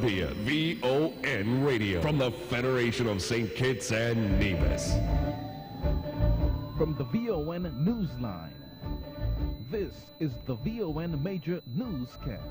via VON Radio from the Federation of St. Kitts and Nevis. From the VON Newsline, this is the VON Major Newscast.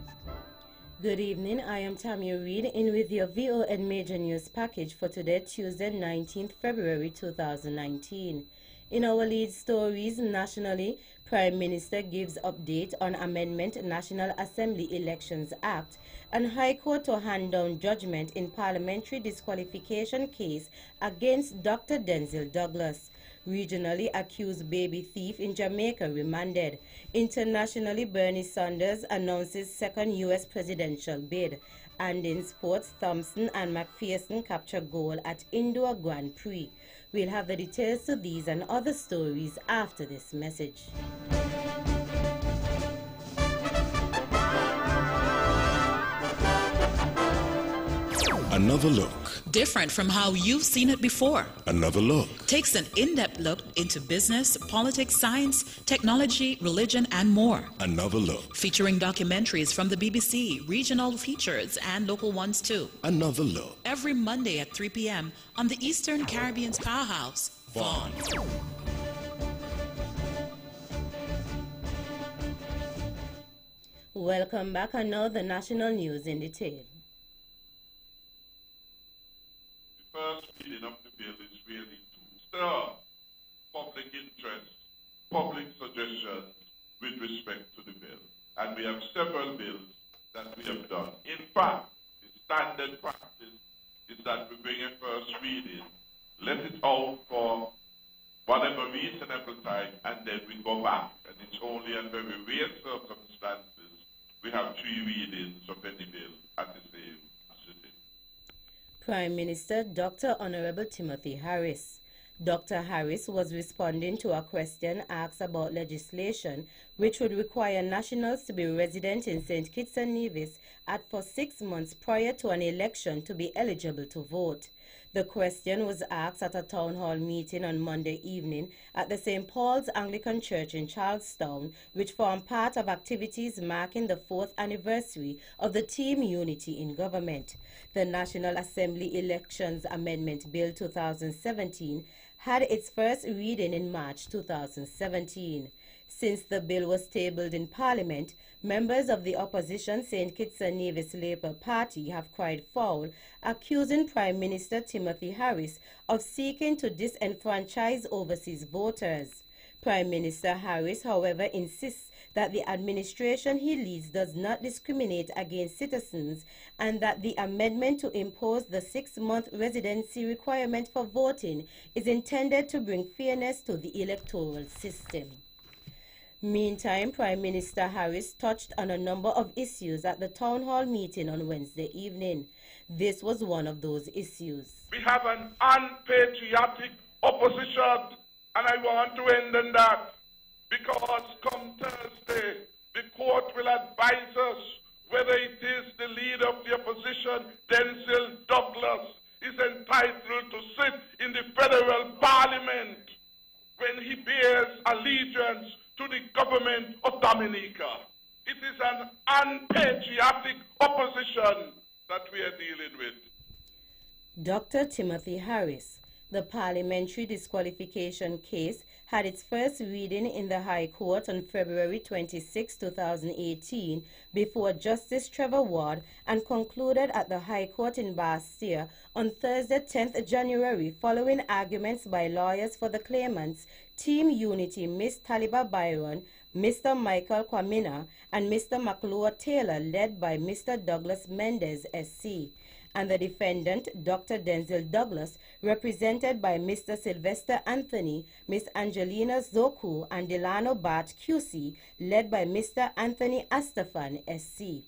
Good evening, I am Tammy Reed in with your VON Major News package for today, Tuesday, 19th February 2019. In our lead stories nationally, Prime Minister gives update on Amendment National Assembly Elections Act and High Court to hand down judgment in parliamentary disqualification case against Dr. Denzil Douglas. Regionally, accused baby thief in Jamaica remanded. Internationally, Bernie Sanders announces second U.S. presidential bid. And in sports, Thompson and McPherson capture goal at Indoor Grand Prix. We'll have the details to these and other stories after this message. Another look. Different from how you've seen it before. Another look. Takes an in-depth look into business, politics, science, technology, religion, and more. Another look. Featuring documentaries from the BBC, regional features, and local ones too. Another look. Every Monday at 3 p.m. on the Eastern Caribbean's powerhouse, VON. Welcome back, and now the national news in detail. First reading of the bill is really to stir public interest, public suggestions with respect to the bill. And we have several bills that we have done. In fact, the standard practice is that we bring a first reading, let it out for whatever reasonable time, and then we go back. And it's only in very rare circumstances we have three readings of any bill at the same sitting. Prime Minister Dr. Honorable Timothy Harris. Dr. Harris was responding to a question asked about legislation which would require nationals to be resident in St. Kitts and Nevis for 6 months prior to an election to be eligible to vote. The question was asked at a town hall meeting on Monday evening at the St. Paul's Anglican Church in Charlestown, which formed part of activities marking the 4th anniversary of the Team Unity in Government. The National Assembly Elections Amendment Bill 2017 had its first reading in March 2017. Since the bill was tabled in Parliament, members of the opposition St. Kitts and Nevis Labour Party have cried foul, accusing Prime Minister Timothy Harris of seeking to disenfranchise overseas voters. Prime Minister Harris, however, insists that the administration he leads does not discriminate against citizens and that the amendment to impose the 6-month residency requirement for voting is intended to bring fairness to the electoral system. Meantime, Prime Minister Harris touched on a number of issues at the town hall meeting on Wednesday evening. This was one of those issues. We have an unpatriotic opposition, and I want to end on that, because come Thursday, the court will advise us whether it is the leader of the opposition, Denzil Douglas, is entitled to sit in the federal parliament when he bears allegiance to the government of Dominica. It is an unpatriotic opposition that we are dealing with. Dr. Timothy Harris. The parliamentary disqualification case had its first reading in the High Court on February 26, 2018 before Justice Trevor Ward and concluded at the High Court in Bastia on Thursday, 10th January, following arguments by lawyers for the claimants, Team Unity, Ms. Taliba Byron, Mr. Michael Kwamina, and Mr. McClure Taylor, led by Mr. Douglas Mendez, SC. And the defendant, Dr. Denzil Douglas, represented by Mr. Sylvester Anthony, Ms. Angelina Zoku, and Delano Bart QC, led by Mr. Anthony Astafan, SC.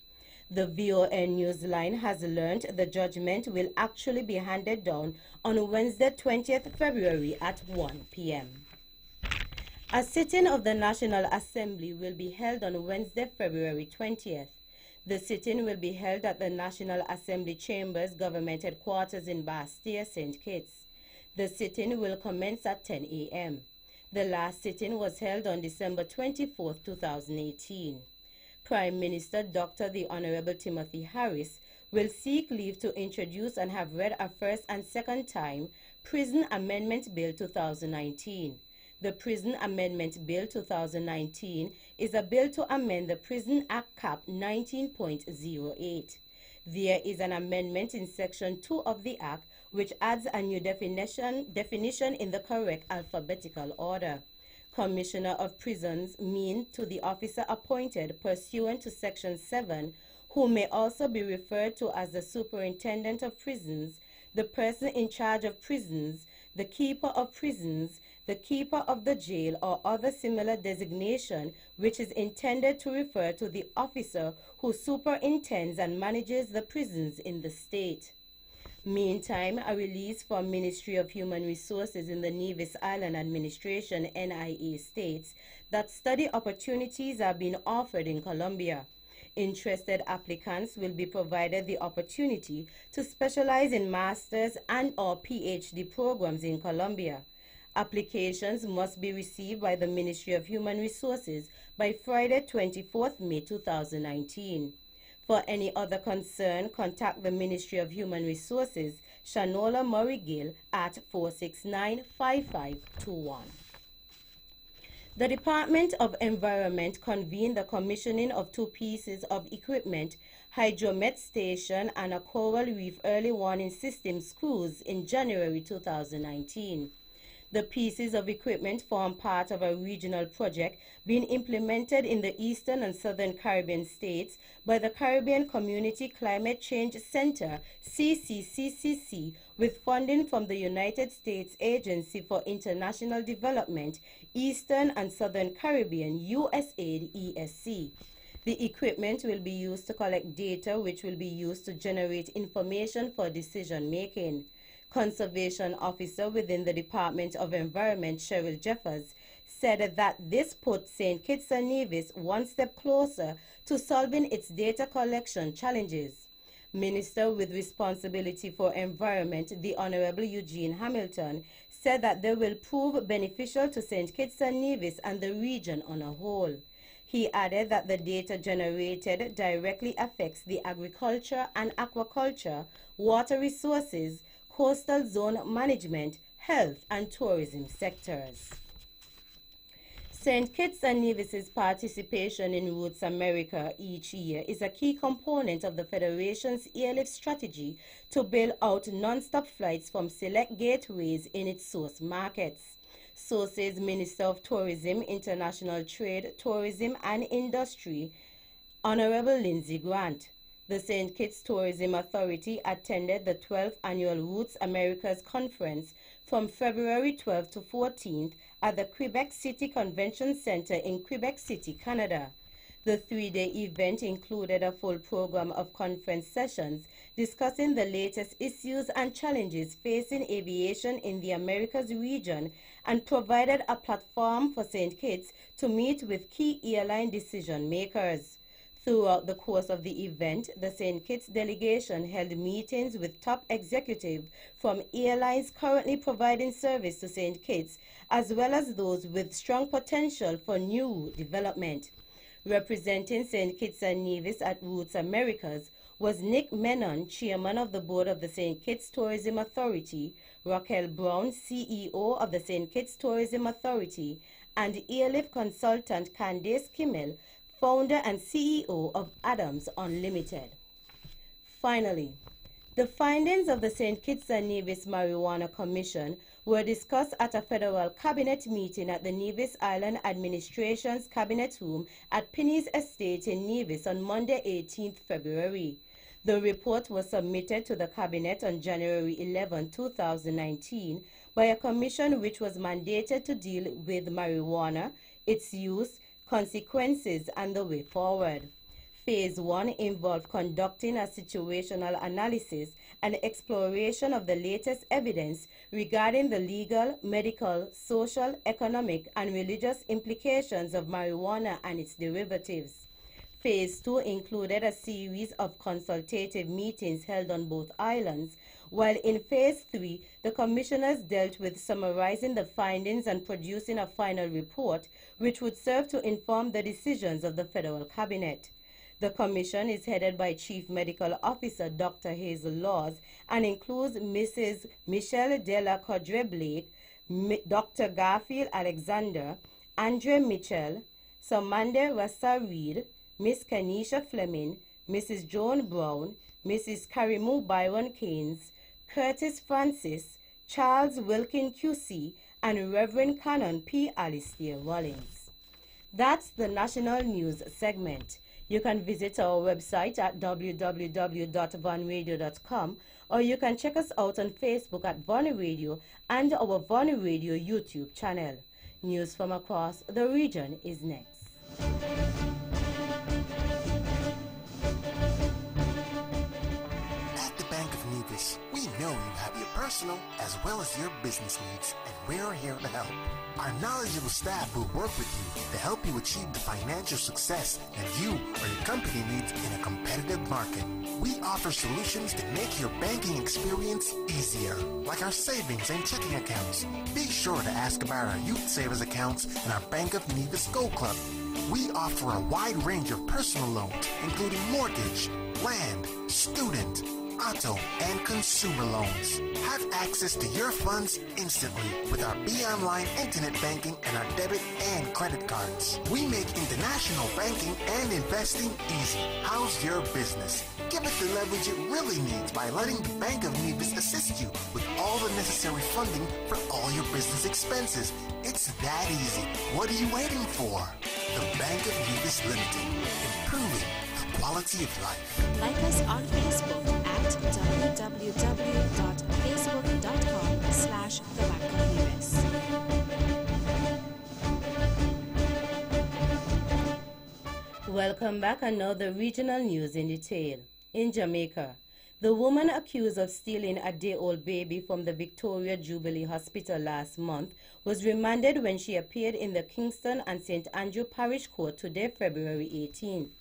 The VON Newsline has learned the judgment will actually be handed down on Wednesday, 20th February at 1 p.m. A sitting of the National Assembly will be held on Wednesday, February 20th. The sitting will be held at the National Assembly Chambers Government Headquarters in Bastia, St. Kitts. The sitting will commence at 10 a.m. The last sitting was held on December 24, 2018. Prime Minister Dr. the Honorable Timothy Harris will seek leave to introduce and have read a first and second time Prison Amendment Bill 2019. The Prison Amendment Bill 2019 is a bill to amend the Prison Act Cap 19.08. There is an amendment in Section 2 of the Act which adds a new definition in the correct alphabetical order. Commissioner of Prisons mean to the officer appointed pursuant to Section 7, who may also be referred to as the Superintendent of Prisons, the person in charge of prisons, the keeper of prisons, the keeper of the jail, or other similar designation which is intended to refer to the officer who superintends and manages the prisons in the state. Meantime, a release from Ministry of Human Resources in the Nevis Island Administration, NIA, states that study opportunities are being offered in Colombia. Interested applicants will be provided the opportunity to specialize in master's and/or PhD programs in Colombia. Applications must be received by the Ministry of Human Resources by Friday, 24th May 2019. For any other concern, contact the Ministry of Human Resources, Shanola Murray-Gill, at 469-5521. The Department of Environment convened the commissioning of 2 pieces of equipment, Hydromet Station and a coral reef early warning system screws in January 2019. The pieces of equipment form part of a regional project being implemented in the Eastern and Southern Caribbean states by the Caribbean Community Climate Change Center, CCCCC, with funding from the United States Agency for International Development, Eastern and Southern Caribbean, USAID, ESC. The equipment will be used to collect data which will be used to generate information for decision making. Conservation Officer within the Department of Environment, Cheryl Jeffers, said that this put St. Kitts and Nevis one step closer to solving its data collection challenges. Minister with responsibility for environment, the Honorable Eugene Hamilton, said that they will prove beneficial to St. Kitts and Nevis and the region on a whole. He added that the data generated directly affects the agriculture and aquaculture, water resources, coastal zone management, health, and tourism sectors. St. Kitts and Nevis's participation in Roots America each year is a key component of the Federation's airlift strategy to build out non-stop flights from select gateways in its source markets. So says Minister of Tourism, International Trade, Tourism and Industry, Honorable Lindsey Grant. The St. Kitts Tourism Authority attended the 12th Annual Roots Americas Conference from February 12 to 14th at the Quebec City Convention Center in Quebec City, Canada. The 3-day event included a full program of conference sessions discussing the latest issues and challenges facing aviation in the Americas region and provided a platform for St. Kitts to meet with key airline decision makers. Throughout the course of the event, the St. Kitts delegation held meetings with top executives from airlines currently providing service to St. Kitts, as well as those with strong potential for new development. Representing St. Kitts and Nevis at Roots Americas was Nick Menon, Chairman of the Board of the St. Kitts Tourism Authority, Raquel Brown, CEO of the St. Kitts Tourism Authority, and airlift consultant Candace Kimmel, founder and CEO of Adams Unlimited. Finally, the findings of the St. Kitts and Nevis Marijuana Commission were discussed at a federal cabinet meeting at the Nevis Island Administration's Cabinet Room at Pinney's Estate in Nevis on Monday, 18th February. The report was submitted to the Cabinet on January 11, 2019 by a commission which was mandated to deal with marijuana, its use, consequences, and the way forward. Phase 1 involved conducting a situational analysis and exploration of the latest evidence regarding the legal, medical, social, economic, and religious implications of marijuana and its derivatives. Phase 2 included a series of consultative meetings held on both islands, while in Phase 3, the commissioners dealt with summarizing the findings and producing a final report which would serve to inform the decisions of the federal cabinet. The commission is headed by Chief Medical Officer Dr. Hazel Laws and includes Mrs. Michelle Della Codre-Blake, Dr. Garfield Alexander, Andre Mitchell, Samanda Rassa Reed, Miss Kanisha Fleming, Mrs. Joan Brown, Mrs. Karimu Byron Keynes, Curtis Francis, Charles Wilkin QC, and Reverend Canon P. Alistair Rollins. That's the national news segment. You can visit our website at www.vonradio.com, or you can check us out on Facebook at Von Radio and our Von Radio YouTube channel. News from across the region is next. At the Bank of Nevis, we know you have your personal as well as your business needs, and we're here to help. Our knowledgeable staff will work with you to help you achieve the financial success that you or your company needs in a competitive market. We offer solutions to make your banking experience easier, like our savings and checking accounts. Be sure to ask about our youth savers accounts and our Bank of Nevis Gold Club. We offer a wide range of personal loans, including mortgage, land, student, auto, and consumer loans. Have access to your funds instantly with our BeOnline internet banking and our debit and credit cards. We make international banking and investing easy. How's your business? Give it the leverage it really needs by letting the Bank of Nevis assist you with all the necessary funding for all your business expenses. It's that easy. What are you waiting for? The Bank of Nevis Limited, improving the quality of life. Like us on Facebook at www.facebook.com/thebankofnevis. Welcome back, and now the regional news in detail. In Jamaica, the woman accused of stealing a day-old baby from the Victoria Jubilee Hospital last month was remanded when she appeared in the Kingston and St. Andrew Parish Court today, February 18th.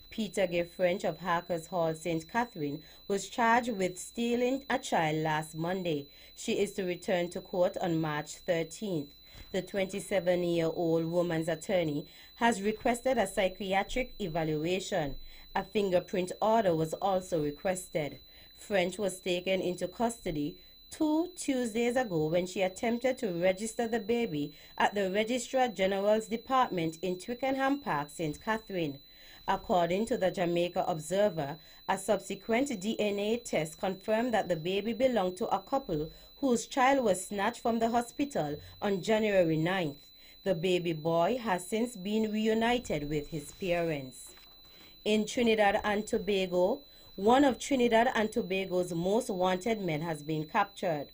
Peter Gay French of Harkers Hall, St. Catherine, was charged with stealing a child last Monday. She is to return to court on March 13th. The 27-year-old woman's attorney has requested a psychiatric evaluation. A fingerprint order was also requested. French was taken into custody 2 Tuesdays ago when she attempted to register the baby at the Registrar General's Department in Twickenham Park, St. Catherine. According to the Jamaica Observer, a subsequent DNA test confirmed that the baby belonged to a couple whose child was snatched from the hospital on January 9th. The baby boy has since been reunited with his parents. In Trinidad and Tobago, one of Trinidad and Tobago's most wanted men has been captured.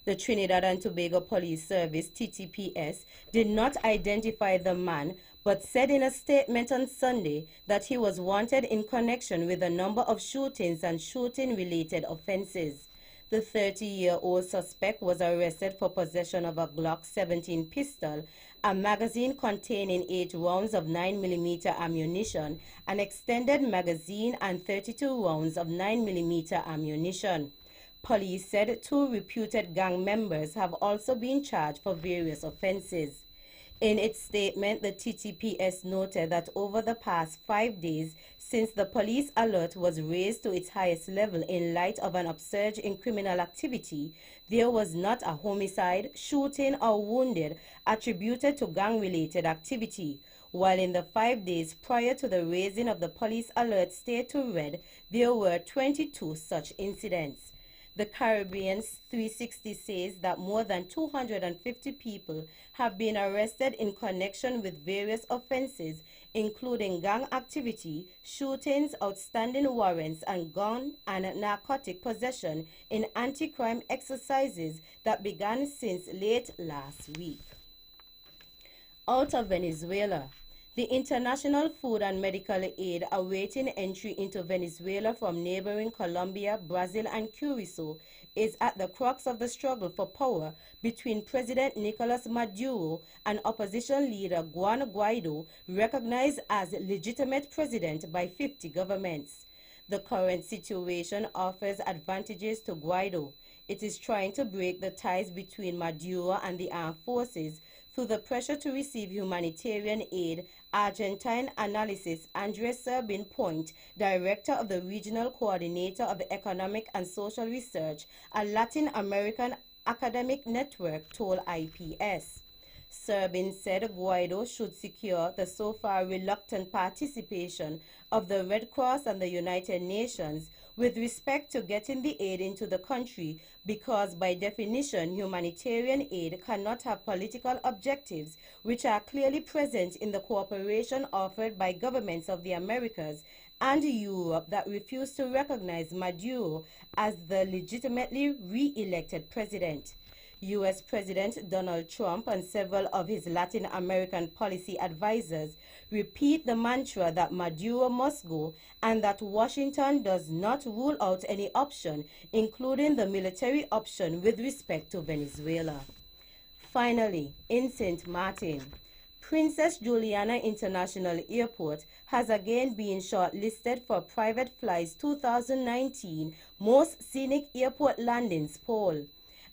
The Trinidad and Tobago Police Service, TTPS, did not identify the man, but said in a statement on Sunday that he was wanted in connection with a number of shootings and shooting-related offenses. The 30-year-old suspect was arrested for possession of a Glock 17 pistol, a magazine containing 8 rounds of 9mm ammunition, an extended magazine, and 32 rounds of 9mm ammunition. Police said 2 reputed gang members have also been charged for various offenses. In its statement, the TTPS noted that over the past 5 days, since the police alert was raised to its highest level in light of an upsurge in criminal activity, there was not a homicide, shooting, or wounded attributed to gang-related activity, while in the 5 days prior to the raising of the police alert stayed to red, there were 22 such incidents. The Caribbean 360 says that more than 250 people have been arrested in connection with various offenses, including gang activity, shootings, outstanding warrants, and gun and narcotic possession in anti-crime exercises that began since late last week. Out of Venezuela, the international food and medical aid awaiting entry into Venezuela from neighboring Colombia, Brazil, and Curacao is at the crux of the struggle for power between President Nicolas Maduro and opposition leader Juan Guaido, recognized as legitimate president by 50 governments. The current situation offers advantages to Guaido. It is trying to break the ties between Maduro and the armed forces Through the pressure to receive humanitarian aid, Argentine analyst Andres Serbin Point, director of the Regional Coordinator of Economic and Social Research, a Latin American academic network, told IPS. Serbin said Guaido should secure the so far reluctant participation of the Red Cross and the United Nations with respect to getting the aid into the country because, by definition, humanitarian aid cannot have political objectives which are clearly present in the cooperation offered by governments of the Americas and Europe that refuse to recognize Maduro as the legitimately re-elected president. U.S. President Donald Trump and several of his Latin American policy advisors repeat the mantra that Maduro must go and that Washington does not rule out any option, including the military option with respect to Venezuela. Finally, in St. Martin, Princess Juliana International Airport has again been shortlisted for Private Fly's 2019 Most Scenic Airport Landings poll.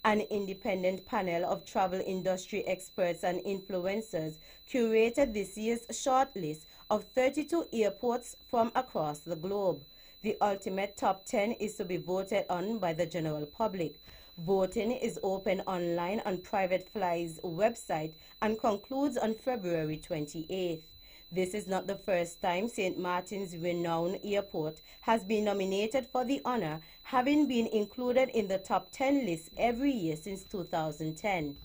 An independent panel of travel industry experts and influencers curated this year's shortlist of 32 airports from across the globe. The ultimate top 10 is to be voted on by the general public. Voting is open online on Private Fly's website and concludes on February 28th. This is not the first time St. Martin's renowned airport has been nominated for the honor, having been included in the top 10 list every year since 2010.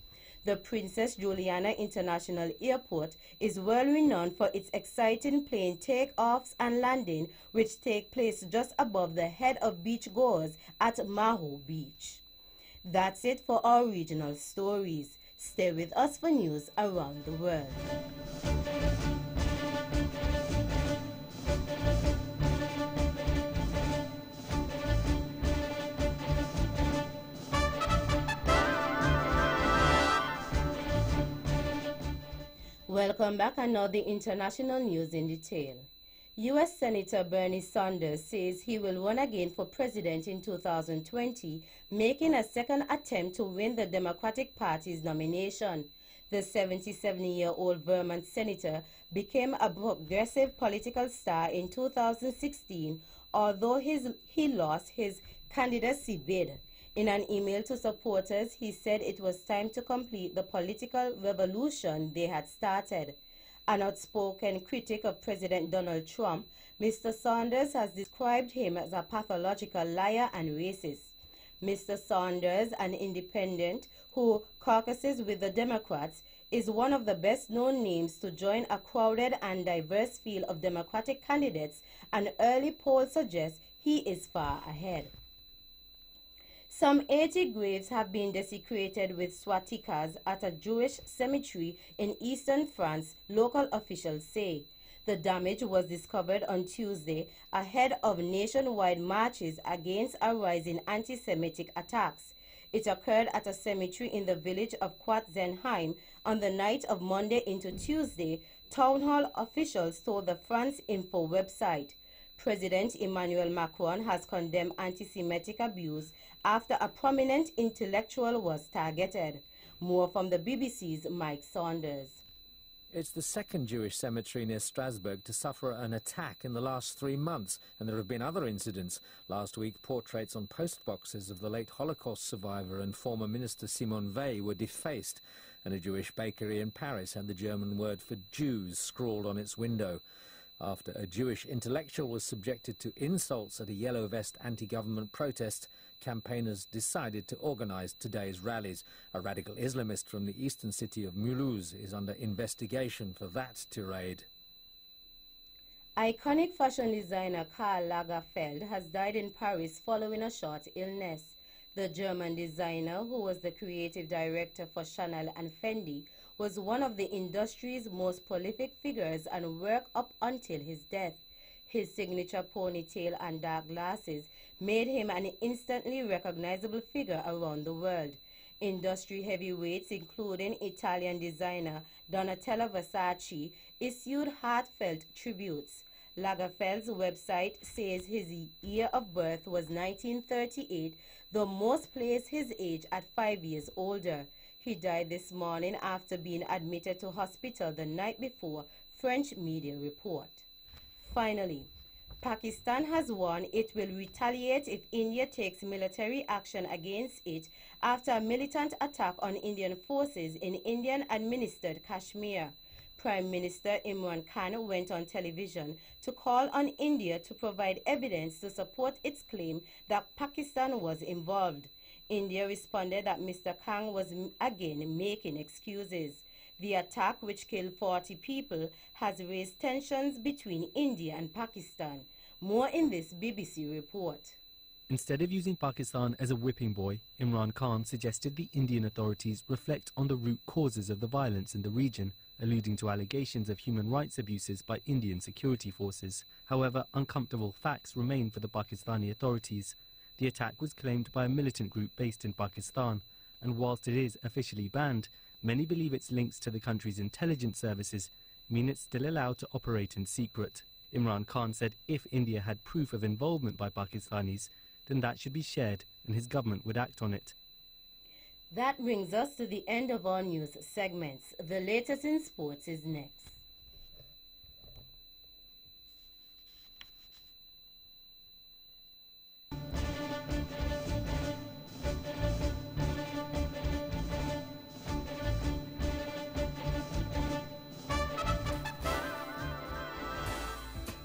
The Princess Juliana International Airport is well renowned for its exciting plane takeoffs and landing, which take place just above the head of beachgoers at Maho Beach. That's it for our regional stories. Stay with us for news around the world. Welcome back, and now the international news in detail. U.S. Senator Bernie Sanders says he will run again for president in 2020, making a second attempt to win the Democratic Party's nomination. The 77-year-old Vermont senator became a progressive political star in 2016, although he lost his candidacy bid. In an email to supporters, he said it was time to complete the political revolution they had started. An outspoken critic of President Donald Trump, Mr. Sanders has described him as a pathological liar and racist. Mr. Sanders, an independent who caucuses with the Democrats, is one of the best-known names to join a crowded and diverse field of Democratic candidates, and early polls suggest he is far ahead. Some 80 graves have been desecrated with swastikas at a Jewish cemetery in eastern France, local officials say. The damage was discovered on Tuesday ahead of nationwide marches against a rise in anti-Semitic attacks. It occurred at a cemetery in the village of Quatzenheim on the night of Monday into Tuesday, town hall officials told the France Info website. President Emmanuel Macron has condemned anti-Semitic abuse after a prominent intellectual was targeted. More from the BBC's Mike Saunders. It's the second Jewish cemetery near Strasbourg to suffer an attack in the last 3 months, and there have been other incidents. Last week, portraits on postboxes of the late Holocaust survivor and former Minister Simone Weil were defaced, and a Jewish bakery in Paris had the German word for Jews scrawled on its window. After a Jewish intellectual was subjected to insults at a yellow vest anti-government protest, campaigners decided to organize today's rallies. A radical Islamist from the eastern city of Mulhouse is under investigation for that tirade. Iconic fashion designer Karl Lagerfeld has died in Paris following a short illness. The German designer, who was the creative director for Chanel and Fendi, was one of the industry's most prolific figures and worked up until his death. His signature ponytail and dark glasses made him an instantly recognizable figure around the world. Industry heavyweights, including Italian designer Donatella Versace, issued heartfelt tributes. Lagerfeld's website says his year of birth was 1938, though most place his age at 5 years older. He died this morning after being admitted to hospital the night before, French media report. Finally, Pakistan has warned it will retaliate if India takes military action against it after a militant attack on Indian forces in Indian-administered Kashmir. Prime Minister Imran Khan went on television to call on India to provide evidence to support its claim that Pakistan was involved. India responded that Mr. Khan was again making excuses. The attack, which killed 40 people, has raised tensions between India and Pakistan. More in this BBC report. Instead of using Pakistan as a whipping boy, Imran Khan suggested the Indian authorities reflect on the root causes of the violence in the region, alluding to allegations of human rights abuses by Indian security forces. However, uncomfortable facts remain for the Pakistani authorities. The attack was claimed by a militant group based in Pakistan, and whilst it is officially banned, many believe its links to the country's intelligence services mean it's still allowed to operate in secret. Imran Khan said if India had proof of involvement by Pakistanis, then that should be shared and his government would act on it. That brings us to the end of our news segments. The latest in sports is next.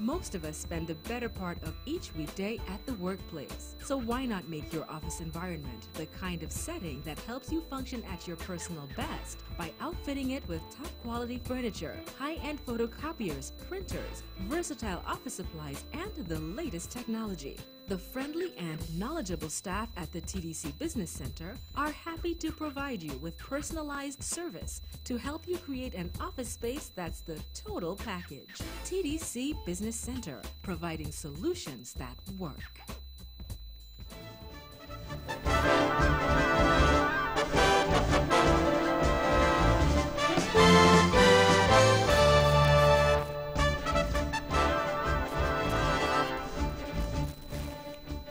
Most of us spend the better part of each weekday at the workplace. So why not make your office environment the kind of setting that helps you function at your personal best by outfitting it with top quality furniture, high-end photocopiers, printers, versatile office supplies, and the latest technology. The friendly and knowledgeable staff at the TDC Business Center are happy to provide you with personalized service to help you create an office space that's the total package. TDC Business Center, providing solutions that work.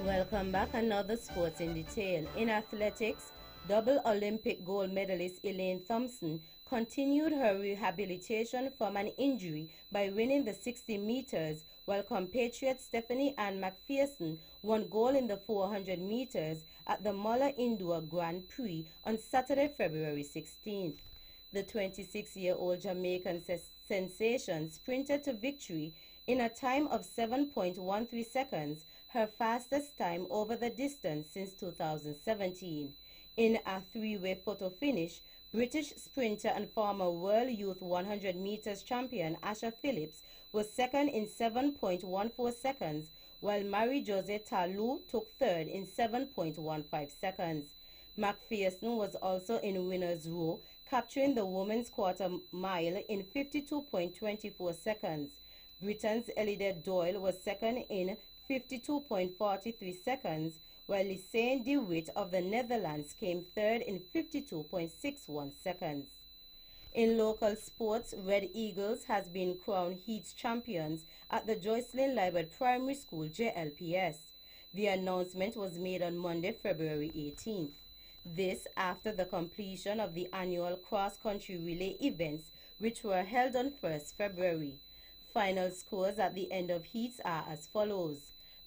Welcome back. Another sports in detail. In athletics, double Olympic gold medalist Elaine Thompson continued her rehabilitation from an injury by winning the 60 meters, while compatriot Stephanie Ann McPherson won gold in the 400 meters at the Muller Indoor Grand Prix on Saturday, February 16th. The 26-year-old Jamaican sensation sprinted to victory in a time of 7.13 seconds, her fastest time over the distance since 2017. In a three-way photo finish, British sprinter and former World Youth 100 meters champion Asha Phillips was second in 7.14 seconds, while Marie-Josée Talou took third in 7.15 seconds. McPherson was also in winner's row, capturing the women's quarter mile in 52.24 seconds. Britain's Elideh Doyle was second in 52.43 seconds, while Lisanne de Wit of the Netherlands came third in 52.61 seconds. In local sports, Red Eagles has been crowned Heats champions at the Joycelyn Liebert Primary School JLPS. The announcement was made on Monday, February 18th. This after the completion of the annual cross-country relay events, which were held on 1st February. Final scores at the end of heats are as follows.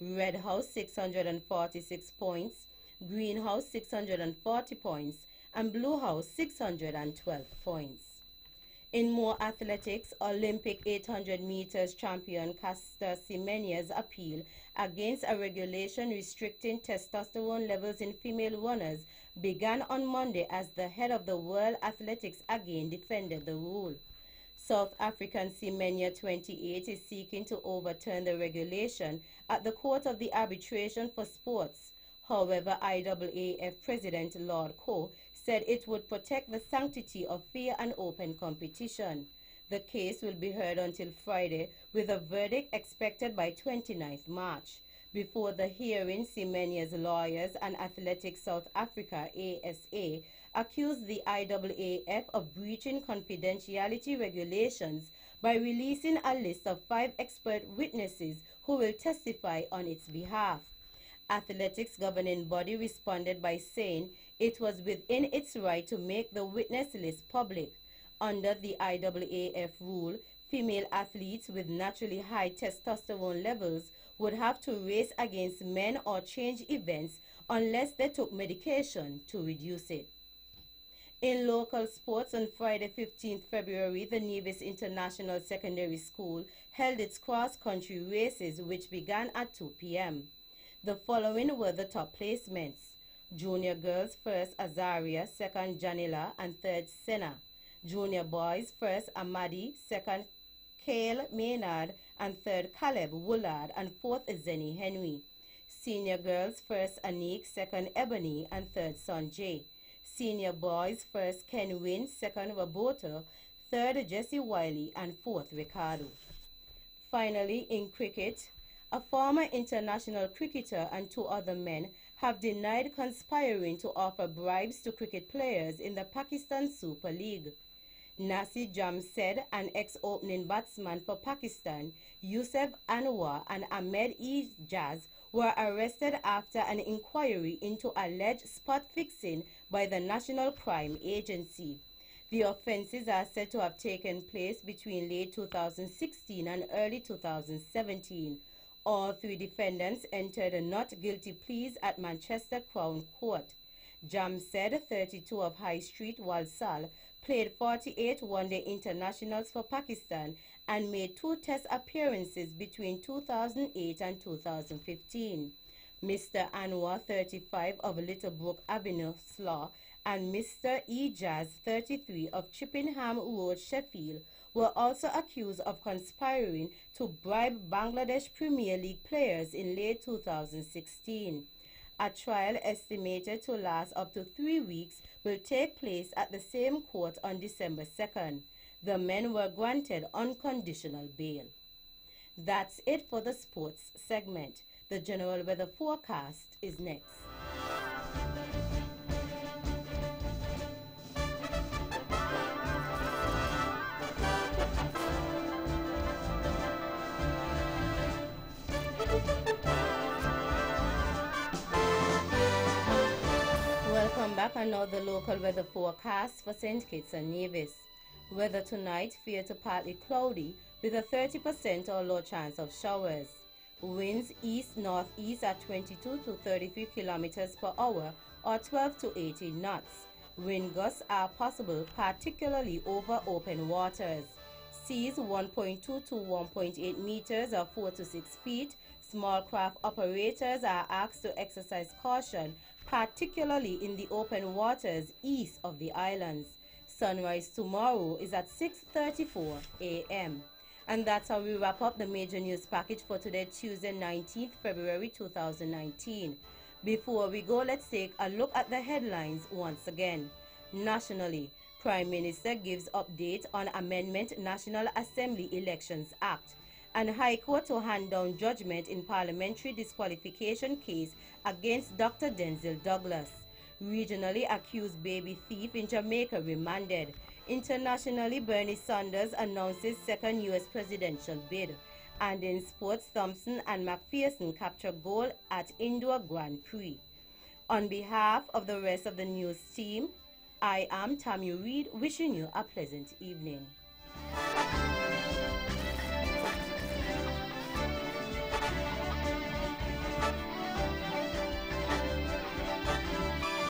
Red House 646 points, Green House 640 points, and Blue House 612 points. In more athletics, Olympic 800 meters champion Caster Semenya's appeal against a regulation restricting testosterone levels in female runners began on Monday as the head of the World Athletics again defended the rule. South African Semenya, 28, is seeking to overturn the regulation at the Court of the Arbitration for Sports. However, IAAF President Lord Coe said it would protect the sanctity of fair and open competition. The case will be heard until Friday, with a verdict expected by 29th March. Before the hearing, Semenya's lawyers and Athletics South Africa, ASA, accused the IAAF of breaching confidentiality regulations by releasing a list of 5 expert witnesses who will testify on its behalf. Athletics governing body responded by saying it was within its right to make the witness list public. Under the IAAF rule, female athletes with naturally high testosterone levels would have to race against men or change events unless they took medication to reduce it. In local sports, on Friday, 15th February, the Nevis International Secondary School held its cross-country races, which began at 2 p.m. The following were the top placements. Junior girls, first Azaria, second Janila, and third Senna. Junior boys, first Amadi, second Kale Maynard, and third Caleb Woolard, and fourth Zenny Henry. Senior girls, first Anik, second Ebony, and third Sanjay. Senior boys, first Ken Wynn, second Roberto, third Jesse Wiley, and fourth Ricardo. Finally, in cricket, a former international cricketer and 2 other men have denied conspiring to offer bribes to cricket players in the Pakistan Super League. Nasir Jamshed, an ex-opening batsman for Pakistan, Yusuf Anwar and Ahmed Ijaz were arrested after an inquiry into alleged spot fixing by the National Crime Agency. The offenses are said to have taken place between late 2016 and early 2017. All 3 defendants entered not guilty pleas at Manchester Crown Court. Jamshed, 32 of High Street, Walsall, played 48 one-day internationals for Pakistan and made 2 test appearances between 2008 and 2015. Mr. Anwar, 35 of Littlebrook Avenue, Slaw, and Mr. Ijaz, 33 of Chippenham Road, Sheffield, were also accused of conspiring to bribe Bangladesh Premier League players in late 2016. A trial estimated to last up to 3 weeks will take place at the same court on December 2nd. The men were granted unconditional bail. That's it for the sports segment. The general weather forecast is next. Welcome back, and now the local weather forecast for St. Kitts and Nevis. Weather tonight, fair to partly cloudy with a 30% or low chance of showers. Winds east-northeast at 22 to 33 kilometers per hour or 12 to 18 knots. Wind gusts are possible, particularly over open waters. Seas 1.2 to 1.8 meters or 4 to 6 feet. Small craft operators are asked to exercise caution, particularly in the open waters east of the islands. Sunrise tomorrow is at 6:34 a.m. And that's how we wrap up the major news package for today, Tuesday, 19th February 2019. Before we go, let's take a look at the headlines once again. Nationally, Prime Minister gives update on Amendment National Assembly Elections Act, and High Court to hand down judgment in parliamentary disqualification case against Dr. Denzel Douglas. Regionally, accused baby thief in Jamaica remanded. Internationally, Bernie Sanders announces second U.S. presidential bid. And in sports, Thompson and McPherson capture gold at Indoor Grand Prix. On behalf of the rest of the news team, I am Tammy Reed, wishing you a pleasant evening.